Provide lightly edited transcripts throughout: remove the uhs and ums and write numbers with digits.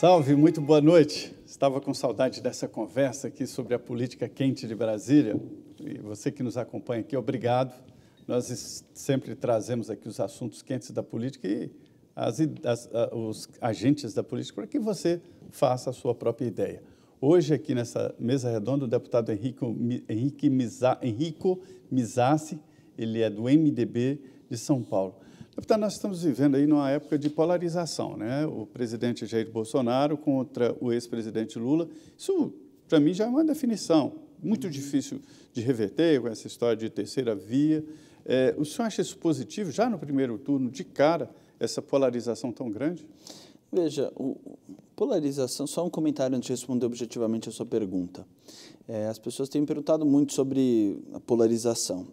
Salve, muito boa noite. Estava com saudade dessa conversa aqui sobre a política quente de Brasília. E você que nos acompanha aqui, obrigado. Nós sempre trazemos aqui os assuntos quentes da política e os agentes da política para que você faça a sua própria ideia. Hoje, aqui nessa mesa redonda, o deputado Henrico Mizassi, ele é do MDB de São Paulo. Deputado, nós estamos vivendo aí numa época de polarização, né? O presidente Jair Bolsonaro contra o ex-presidente Lula. Isso, para mim, já é uma definição muito difícil de reverter com essa história de terceira via. O senhor acha isso positivo, já no primeiro turno, de cara, essa polarização tão grande? Veja, polarização, só um comentário antes de responder objetivamente a sua pergunta. As pessoas têm me perguntado muito sobre a polarização.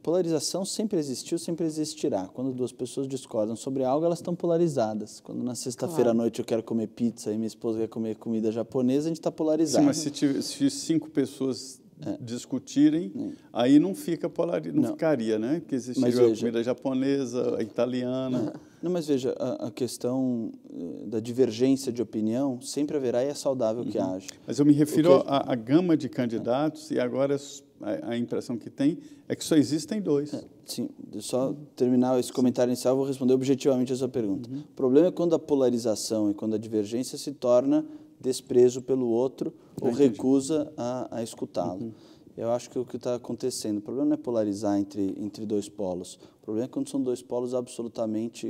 Polarização sempre existiu, sempre existirá. Quando duas pessoas discordam sobre algo, elas estão polarizadas. Quando na sexta-feira à noite eu quero comer pizza e minha esposa quer comer comida japonesa, a gente está polarizado. Sim, mas se 5 pessoas discutirem, aí não fica não ficaria, né? Porque existiria a comida japonesa, a italiana. Não, mas veja, a questão da divergência de opinião sempre haverá e é saudável que haja. Mas eu me refiro à gama de candidatos e agora a impressão que tem é que só existem 2. Sim, só terminar esse comentário inicial, eu vou responder objetivamente a sua pergunta. O problema é quando a polarização e quando a divergência se torna desprezo pelo outro ou recusa a escutá-lo. Eu acho que o que está acontecendo, o problema não é polarizar entre dois polos, o problema é quando são dois polos absolutamente,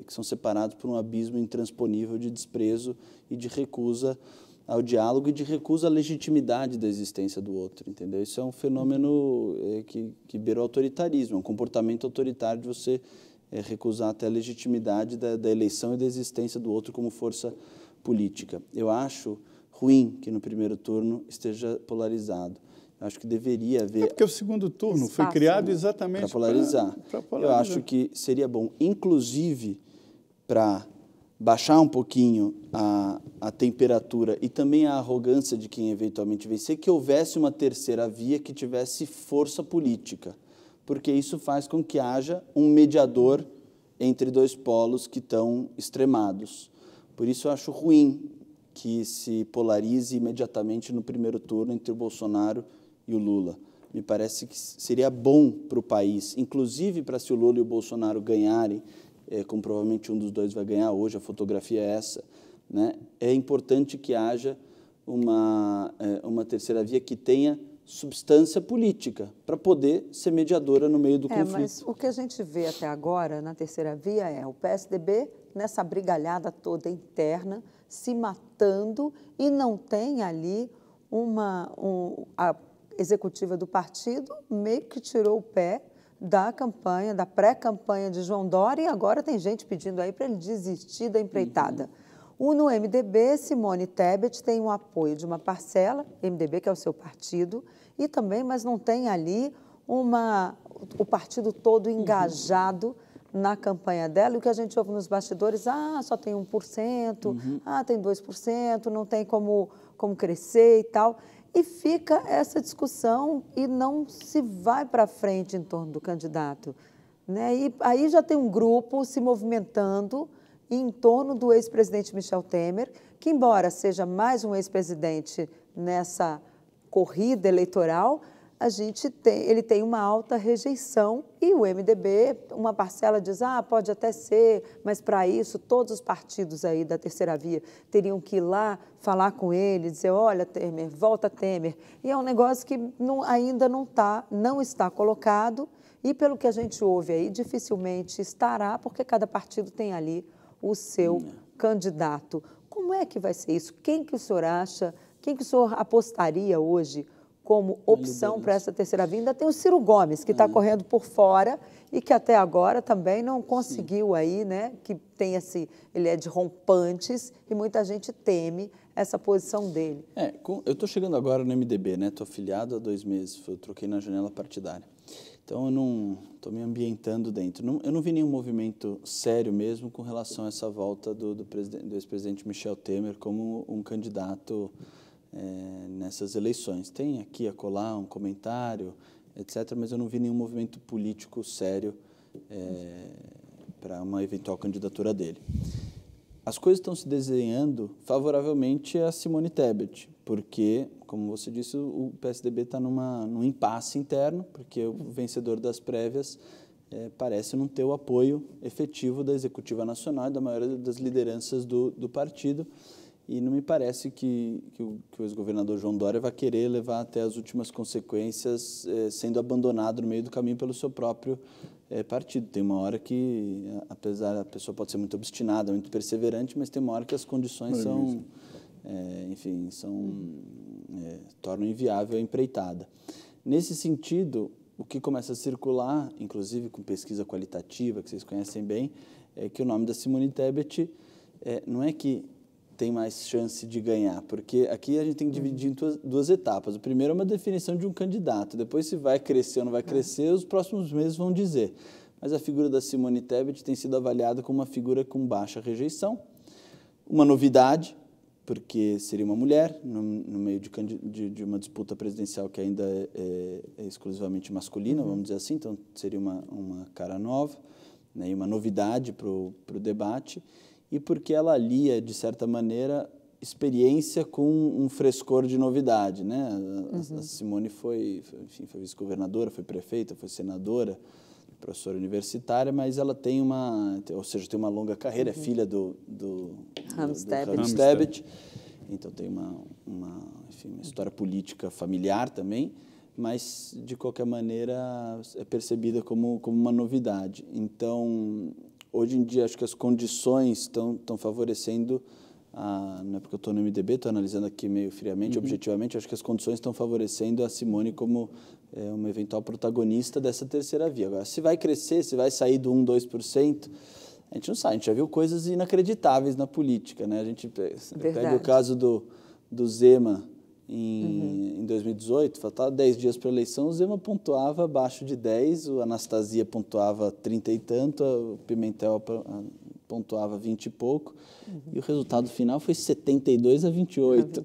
que são separados por um abismo intransponível de desprezo e de recusa ao diálogo e de recusa à legitimidade da existência do outro, entendeu? Isso é um fenômeno que beira o autoritarismo, é um comportamento autoritário de você recusar até a legitimidade da eleição e da existência do outro como força política. Eu acho ruim que no primeiro turno esteja polarizado. Eu acho que deveria haver... porque o segundo turno foi criado exatamente para polarizar. Eu acho que seria bom, inclusive, para baixar um pouquinho a temperatura e também a arrogância de quem eventualmente vencer, que houvesse uma terceira via que tivesse força política, porque isso faz com que haja um mediador entre dois polos que estão extremados. Por isso eu acho ruim que se polarize imediatamente no primeiro turno entre o Bolsonaro e o Lula. Me parece que seria bom para o país, inclusive para se o Lula e o Bolsonaro ganharem, como provavelmente um dos dois vai ganhar hoje, a fotografia é essa, né? É importante que haja uma terceira via que tenha substância política para poder ser mediadora no meio do conflito. Mas o que a gente vê até agora na terceira via é o PSDB nessa brigalhada toda interna, se matando e não tem ali a executiva do partido meio que tirou o pé da campanha, da pré-campanha de João Dória e agora tem gente pedindo aí para ele desistir da empreitada. No MDB, Simone Tebet tem o apoio de uma parcela, MDB que é o seu partido, e também, mas não tem ali o partido todo engajado na campanha dela, e o que a gente ouve nos bastidores, só tem 1%, tem 2%, não tem como crescer e tal. E fica essa discussão e não se vai para frente em torno do candidato, né? E aí já tem um grupo se movimentando em torno do ex-presidente Michel Temer, que embora seja mais um ex-presidente nessa corrida eleitoral, ele tem uma alta rejeição e o MDB, uma parcela diz, pode até ser, mas para isso todos os partidos aí da terceira via teriam que ir lá falar com ele, dizer, olha Temer, volta Temer. E é um negócio que ainda não está colocado e pelo que a gente ouve aí, dificilmente estará, porque cada partido tem ali o seu candidato. Como é que vai ser isso? Quem que o senhor acha, quem que o senhor apostaria hoje como opção para essa terceira via? Ainda tem o Ciro Gomes, que está correndo por fora e que até agora também não conseguiu aí, né? Que tem ele é de rompantes e muita gente teme essa posição dele. Eu estou chegando agora no MDB, né? Estou afiliado há 2 meses, eu troquei na janela partidária. Então eu não estou me ambientando dentro. Eu não vi nenhum movimento sério mesmo com relação a essa volta do ex-presidente Michel Temer como um candidato nessas eleições. Tem aqui, acolá, um comentário, etc., mas eu não vi nenhum movimento político sério para uma eventual candidatura dele. as coisas estão se desenhando favoravelmente a Simone Tebet, porque, como você disse, o PSDB está num impasse interno, porque o vencedor das prévias parece não ter o apoio efetivo da Executiva Nacional e da maioria das lideranças do partido, e não me parece que o ex-governador João Dória vai querer levar até as últimas consequências sendo abandonado no meio do caminho pelo seu próprio partido. Tem uma hora que, apesar a pessoa pode ser muito obstinada, muito perseverante, mas tem uma hora que as condições tornam inviável a empreitada. Nesse sentido, o que começa a circular, inclusive com pesquisa qualitativa, que vocês conhecem bem, é que o nome da Simone Tebet não é que tem mais chance de ganhar, porque aqui a gente tem que dividir em duas etapas. O primeiro é uma definição de um candidato, depois se vai crescer ou não vai crescer, os próximos meses vão dizer. Mas a figura da Simone Tebet tem sido avaliada como uma figura com baixa rejeição, uma novidade, porque seria uma mulher no meio de uma disputa presidencial que ainda é exclusivamente masculina, vamos dizer assim, então seria uma cara nova, né, e uma novidade para o debate, e porque ela alia, de certa maneira, experiência com um frescor de novidade, né? A Simone foi vice-governadora, foi prefeita, foi senadora, professora universitária, mas ela tem tem uma longa carreira, é filha do Hans Tebet, então tem uma história política familiar também, mas, de qualquer maneira, é percebida como uma novidade. Então, hoje em dia, acho que as condições estão favorecendo, não é porque eu estou no MDB, estou analisando aqui meio friamente, objetivamente, acho que as condições estão favorecendo a Simone como uma eventual protagonista dessa terceira via. Agora, se vai crescer, se vai sair do 1%, 2%, a gente não sabe, a gente já viu coisas inacreditáveis na política, né? A gente pega o caso do Zema em 2018, faltava 10 dias para a eleição, o Zema pontuava abaixo de 10, o Anastasia pontuava 30 e tanto, o Pimentel pontuava 20 e pouco, e o resultado final foi 72-28. Então,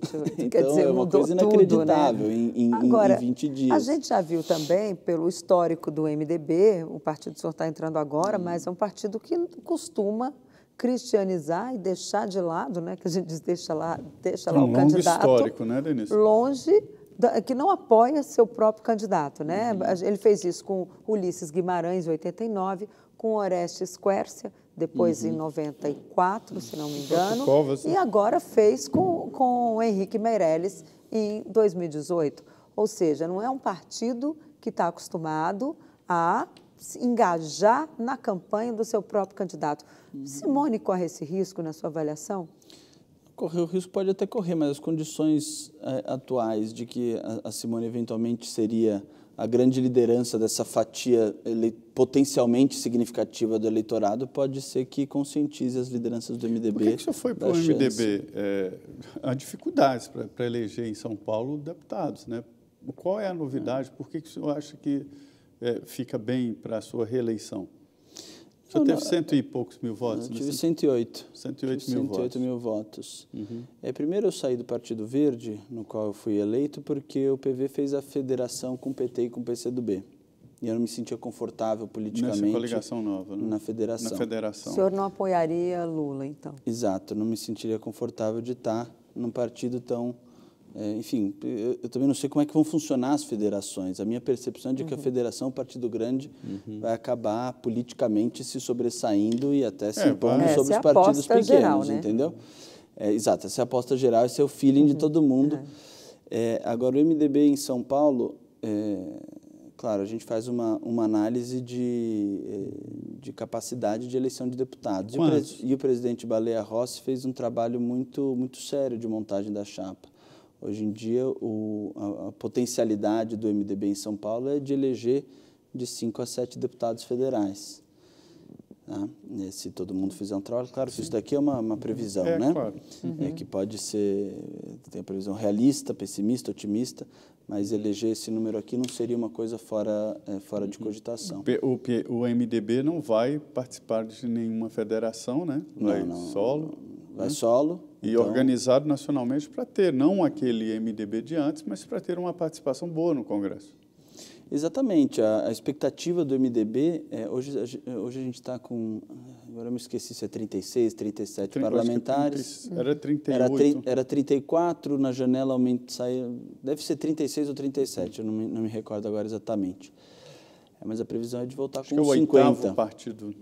quer dizer, é uma coisa inacreditável, tudo, né? em Agora, 20 dias. A gente já viu também, pelo histórico do MDB, o partido que o senhor está entrando agora, mas é um partido que costuma cristianizar e deixar de lado, né, que a gente diz, deixa lá o candidato, histórico, né, Denise? longe, que não apoia seu próprio candidato, né? Ele fez isso com Ulisses Guimarães, em 89, com Orestes Quércia, depois em 94, se não me engano, e agora fez com o Henrique Meirelles em 2018. Ou seja, não é um partido que está acostumado a se engajar na campanha do seu próprio candidato. Simone corre esse risco na sua avaliação? Correr o risco pode até correr, mas as condições atuais de que a Simone eventualmente seria a grande liderança dessa fatia potencialmente significativa do eleitorado pode ser que conscientize as lideranças do MDB. Por que o senhor foi para o MDB? Há dificuldades para eleger em São Paulo deputados, né? Qual é a novidade? Por que o senhor acha que fica bem para a sua reeleição? O senhor teve 100 e poucos mil votos? Eu tive 108. 108 mil votos. Primeiro eu saí do Partido Verde, no qual eu fui eleito, porque o PV fez a federação com o PT e com o PCdoB. E eu não me sentia confortável politicamente. Nessa coligação nova, né? Na federação. O senhor não apoiaria Lula, então? Exato, eu não me sentiria confortável de estar num partido tão... enfim, eu também não sei como é que vão funcionar as federações. A minha percepção é de que a federação, o partido grande, vai acabar politicamente se sobressaindo e até se impondo sobre os partidos pequenos, geral, né? Entendeu? Exato, essa é a aposta geral, esse é o feeling de todo mundo. Agora, o MDB em São Paulo, claro, a gente faz uma análise de capacidade de eleição de deputados. E o presidente Baleia Rossi fez um trabalho muito, muito sério de montagem da chapa. Hoje em dia, a potencialidade do MDB em São Paulo é de eleger de 5 a 7 deputados federais. Tá? Se todo mundo fizer um trabalho, claro que isso daqui é uma previsão, né? Claro. Que pode ser, tem a previsão realista, pessimista, otimista, mas eleger esse número aqui não seria uma coisa fora de cogitação. O MDB não vai participar de nenhuma federação, né? Vai solo. Vai solo. E organizado nacionalmente para ter, não aquele MDB de antes, mas para ter uma participação boa no Congresso. Exatamente. A expectativa do MDB, hoje a gente está com, agora eu me esqueci se é 36, 37 parlamentares. Era 38. Era 34, na janela saiu, deve ser 36 ou 37, eu não me recordo agora exatamente. Mas a previsão é de voltar com 50. Acho que é o 8º partido.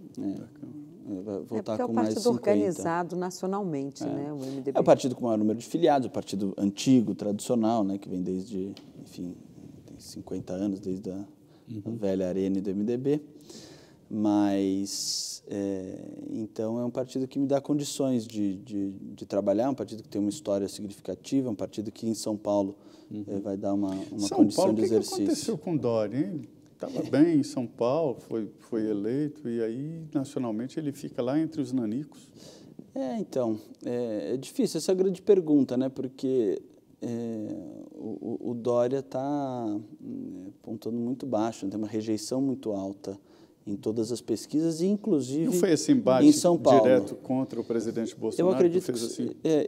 Vai voltar porque com é o mais partido 50. organizado nacionalmente, né, o MDB. É o partido com o maior número de filiados, o partido antigo, tradicional, né, que vem desde, enfim, tem 50 anos, desde a velha arena do MDB. Mas, então, é um partido que me dá condições de trabalhar, um partido que tem uma história significativa, um partido que em São Paulo vai dar uma condição de exercício. O que aconteceu com o Dória, hein? Estava bem em São Paulo, foi eleito, e aí, nacionalmente, ele fica lá entre os nanicos. Então, é difícil, essa é a grande pergunta, né? Porque o Dória está apontando muito baixo, tem uma rejeição muito alta em todas as pesquisas, e inclusive não foi esse embate em São Paulo direto contra o presidente Bolsonaro?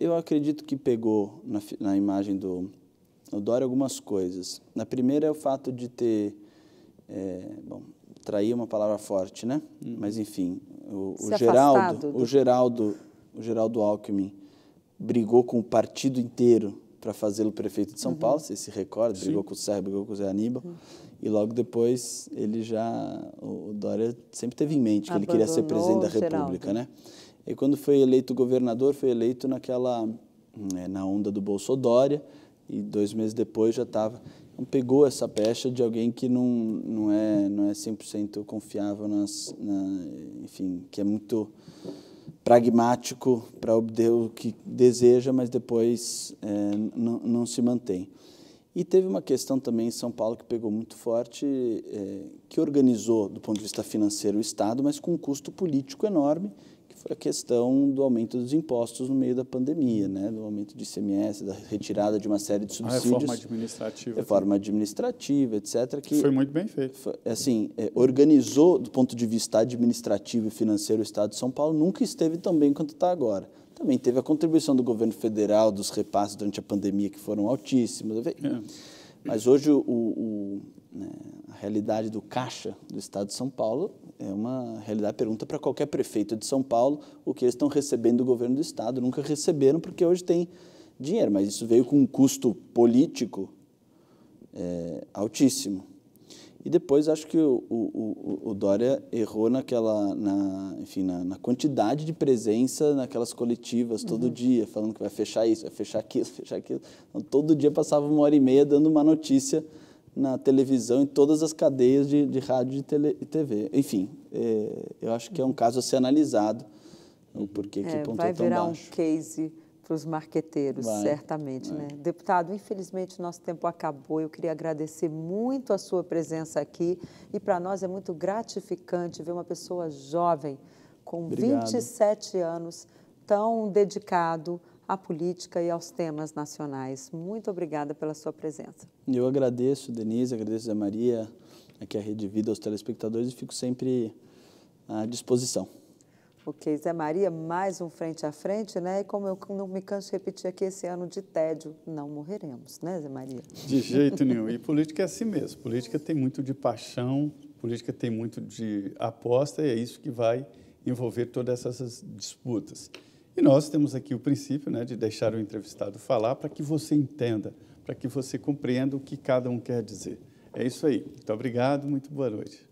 Eu acredito que pegou na imagem do Dória algumas coisas. Na primeira é o fato de ter... trair uma palavra forte, né? Mas, enfim, o Geraldo Alckmin brigou com o partido inteiro para fazê-lo prefeito de São Paulo, você se recorda, brigou com o Serra, brigou com o Zé Aníbal, e logo depois o Dória sempre teve em mente que ele queria ser presidente da República, né? E quando foi eleito governador, foi eleito na onda do Bolsodória, e 2 meses depois já estava... Então, pegou essa pecha de alguém que não é 100% confiável, enfim, que é muito pragmático para obter o que deseja, mas depois não se mantém. E teve uma questão também em São Paulo que pegou muito forte, que organizou, do ponto de vista financeiro, o Estado, mas com um custo político enorme, que foi a questão do aumento dos impostos no meio da pandemia, né? Do aumento de ICMS, da retirada de uma série de subsídios. A reforma administrativa. Reforma administrativa, etc. Que foi muito bem feito. Assim, organizou, do ponto de vista administrativo e financeiro, o Estado de São Paulo nunca esteve tão bem quanto está agora. Também teve a contribuição do governo federal, dos repasses durante a pandemia, que foram altíssimos. Mas hoje a realidade do caixa do Estado de São Paulo é uma realidade, pergunta para qualquer prefeito de São Paulo o que eles estão recebendo do governo do Estado. Nunca receberam, porque hoje tem dinheiro, mas isso veio com um custo político altíssimo. E depois acho que o Dória errou na quantidade de presença naquelas coletivas todo dia, falando que vai fechar isso, vai fechar aquilo, fechar aquilo. Então, todo dia passava 1h30 dando uma notícia na televisão, em todas as cadeias de rádio e TV. Enfim, eu acho que é um caso a ser analisado, o porquê que pontuou tão baixo. Vai virar um case para os marqueteiros, certamente. Né? Deputado, infelizmente, nosso tempo acabou. Eu queria agradecer muito a sua presença aqui, e para nós é muito gratificante ver uma pessoa jovem, com 27 anos, tão dedicado à política e aos temas nacionais. Muito obrigada pela sua presença. Eu agradeço, Denise, agradeço a Maria, aqui a Rede Vida, aos telespectadores, e fico sempre à disposição. Ok, Zé Maria, mais um Frente a Frente, né? E como eu não me canso de repetir aqui, esse ano de tédio, não morreremos, né, Zé Maria? De jeito nenhum. E política é assim mesmo. Política tem muito de paixão, política tem muito de aposta, e é isso que vai envolver todas essas disputas. E nós temos aqui o princípio, né, de deixar o entrevistado falar para que você entenda, para que você compreenda o que cada um quer dizer. É isso aí. Muito obrigado, muito boa noite.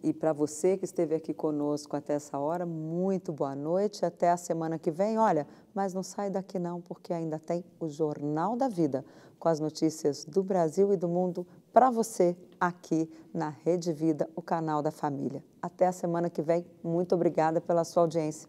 E para você que esteve aqui conosco até essa hora, muito boa noite. Até a semana que vem. Olha, mas não sai daqui não, porque ainda tem o Jornal da Vida, com as notícias do Brasil e do mundo para você aqui na Rede Vida, o canal da família. Até a semana que vem. Muito obrigada pela sua audiência.